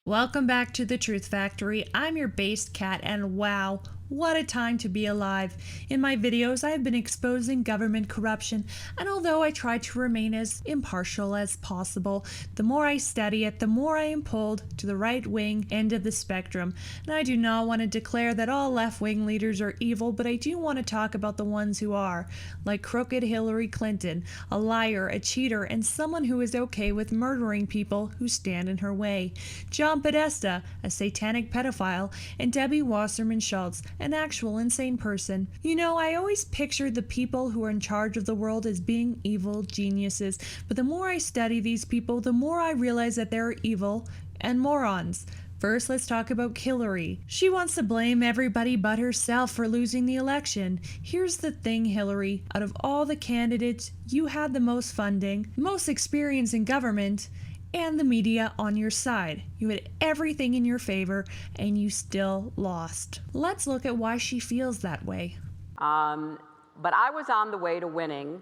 Welcome back to the Truth Factory. I'm your based cat, and wow, what a time to be alive. In my videos, I have been exposing government corruption, and although I try to remain as impartial as possible, the more I study it, the more I am pulled to the right-wing end of the spectrum. And I do not want to declare that all left-wing leaders are evil, but I do want to talk about the ones who are, like crooked Hillary Clinton, a liar, a cheater, and someone who is okay with murdering people who stand in her way. Podesta, a satanic pedophile, and Debbie Wasserman Schultz, an actual insane person. You know, I always pictured the people who are in charge of the world as being evil geniuses, but the more I study these people, the more I realize that they're evil and morons. First, let's talk about Hillary. She wants to blame everybody but herself for losing the election. Here's the thing, Hillary. Out of all the candidates, you had the most funding, most experience in government, and the media on your side. You had everything in your favor, and you still lost. Let's look at why she feels that way. But I was on the way to winning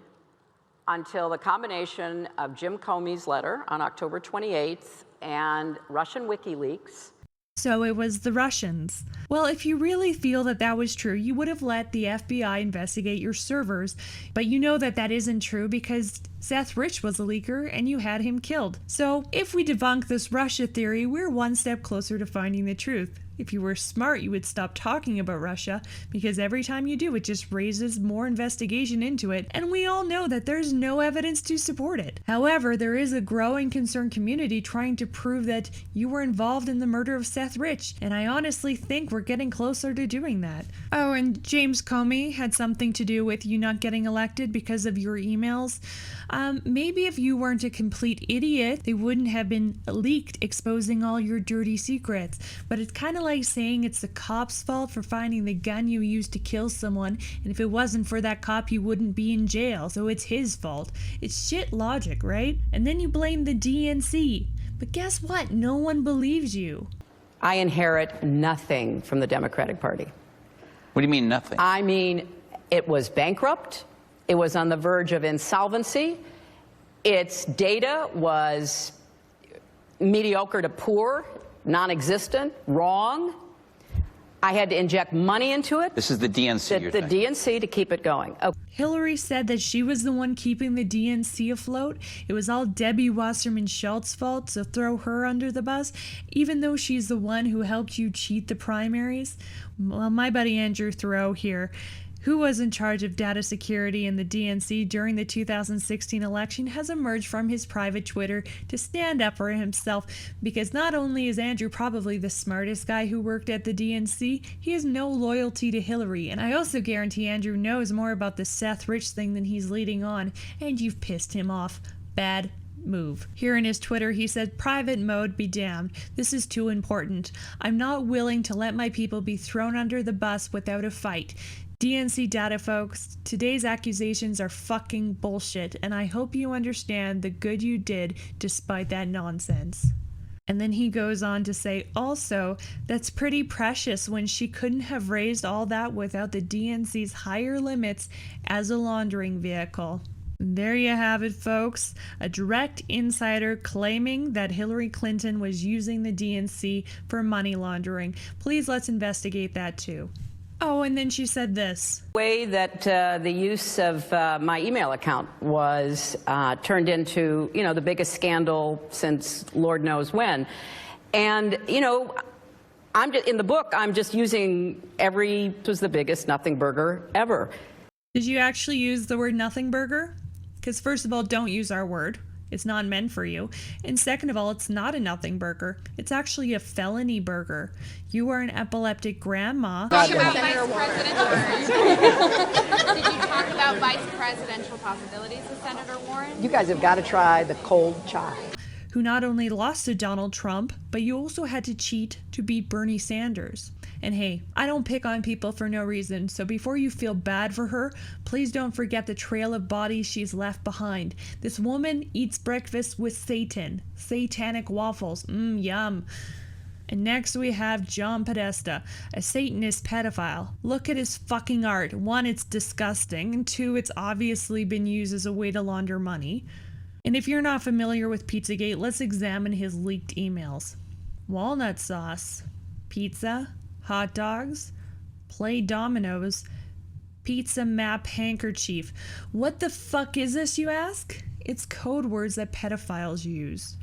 until the combination of Jim Comey's letter on October 28th and Russian WikiLeaks. So it was the Russians. Well, if you really feel that that was true, you would have let the FBI investigate your servers, but you know that that isn't true because Seth Rich was a leaker and you had him killed. So if we debunk this Russia theory, we're one step closer to finding the truth. If you were smart, you would stop talking about Russia, because every time you do, it just raises more investigation into it, and we all know that there's no evidence to support it. However, there is a growing concerned community trying to prove that you were involved in the murder of Seth Rich, and I honestly think we're getting closer to doing that. Oh, and James Comey had something to do with you not getting elected because of your emails. Maybe if you weren't a complete idiot, they wouldn't have been leaked exposing all your dirty secrets, but it's kind of like saying it's the cop's fault for finding the gun you used to kill someone, and if it wasn't for that cop, you wouldn't be in jail, so it's his fault. It's shit logic, right? And then you blame the DNC. But guess what? No one believes you. I inherit nothing from the Democratic Party. What do you mean nothing? I mean, it was bankrupt. It was on the verge of insolvency. Its data was mediocre to poor, non-existent, wrong. I had to inject money into it. This is the DNC. The DNC to keep it going. Okay. Hillary said that she was the one keeping the DNC afloat. It was all Debbie Wasserman Schultz's fault, so throw her under the bus, even though she's the one who helped you cheat the primaries. Well, my buddy Andrew Thoreau here, who was in charge of data security in the DNC during the 2016 election, has emerged from his private Twitter to stand up for himself, because not only is Andrew probably the smartest guy who worked at the DNC, he has no loyalty to Hillary, and I also guarantee Andrew knows more about the Seth Rich thing than he's leading on, and you've pissed him off. Bad move. Here in his Twitter, he said, "Private mode be damned. This is too important. I'm not willing to let my people be thrown under the bus without a fight. DNC data folks, today's accusations are fucking bullshit, and I hope you understand the good you did despite that nonsense." And then he goes on to say, also, that's pretty precious when she couldn't have raised all that without the DNC's higher limits as a laundering vehicle. There you have it, folks. A direct insider claiming that Hillary Clinton was using the DNC for money laundering. Please let's investigate that too. Oh, and then she said this. The way that the use of my email account was turned into, the biggest scandal since Lord knows when. And, in the book, I'm just using it was the biggest nothing burger ever. Did you actually use the word nothing burger? Because first of all, don't use our word. It's not meant for you. And second of all, it's not a nothing burger. It's actually a felony burger. You are an epileptic grandma. Talk about vice presidential. Did you talk about vice presidential possibilities with Senator Warren? You guys have got to try the cold chai. Who not only lost to Donald Trump, but you also had to cheat to beat Bernie Sanders. And hey, I don't pick on people for no reason, so before you feel bad for her, please don't forget the trail of bodies she's left behind. This woman eats breakfast with Satan. Satanic waffles. Yum. And next we have John Podesta, a Satanist pedophile. Look at his fucking art. One, it's disgusting, and two, it's obviously been used as a way to launder money. And if you're not familiar with Pizzagate, let's examine his leaked emails. walnut sauce, pizza, hot dogs, play dominoes, pizza map handkerchief. What the fuck is this, you ask? It's code words that pedophiles use.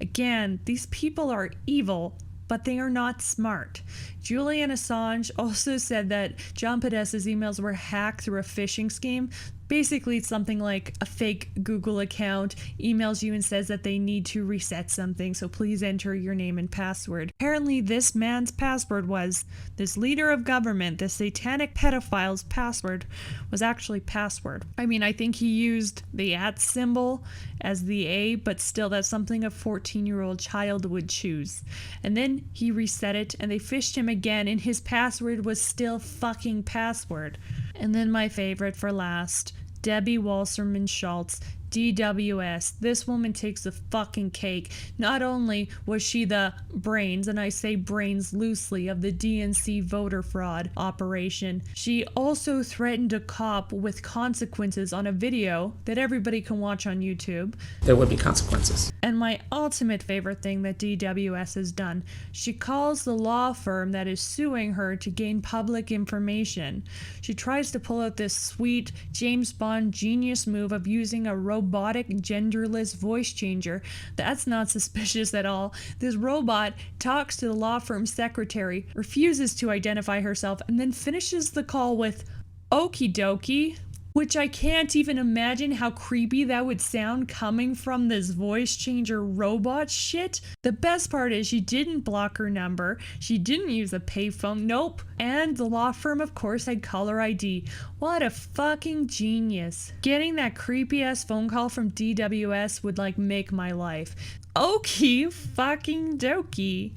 Again, these people are evil, but they are not smart. Julian Assange also said that John Podesta's emails were hacked through a phishing scheme. Basically, it's something like a fake Google account emails you and says that they need to reset something, so please enter your name and password. Apparently, this man's password was, this leader of government, this satanic pedophile's password was actually password. I mean, I think he used the @ symbol as the A, but still, that's something a 14-year-old child would choose. And then he reset it, and they phished him again, and his password was still fucking password. And then my favorite for last, Debbie Wasserman Schultz, DWS. This woman takes the fucking cake. Not only was she the brains, and I say brains loosely, of the DNC voter fraud operation, she also threatened a cop with consequences on a video that everybody can watch on YouTube. There would be consequences. And my ultimate favorite thing that DWS has done, she calls the law firm that is suing her to gain public information. She tries to pull out this sweet James Bond genius move of using a robotic genderless voice changer. That's not suspicious at all. This robot talks to the law firm's secretary, refuses to identify herself, and then finishes the call with "okie dokie," which I can't even imagine how creepy that would sound coming from this voice changer robot shit. The best part is she didn't block her number, she didn't use a payphone, nope, and the law firm of course had caller ID. What a fucking genius. Getting that creepy ass phone call from DWS would like make my life. Okie fucking dokie.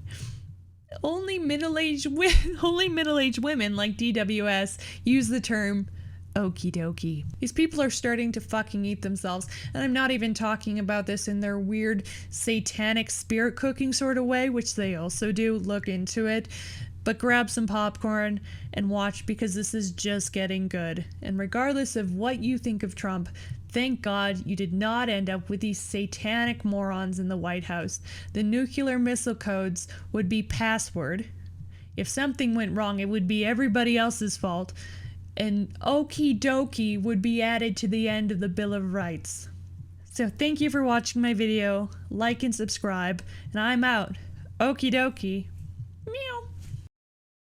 Only middle-aged women like DWS use the term okie dokie. These people are starting to fucking eat themselves, and I'm not even talking about this in their weird satanic spirit cooking sort of way, which they also do. Look into it. But grab some popcorn and watch, because this is just getting good. And regardless of what you think of Trump, thank God you did not end up with these satanic morons in the White House. The nuclear missile codes would be password. If something went wrong, it would be everybody else's fault. And okie dokie would be added to the end of the Bill of Rights. So thank you for watching my video. Like and subscribe. And I'm out. Okie dokie. Meow.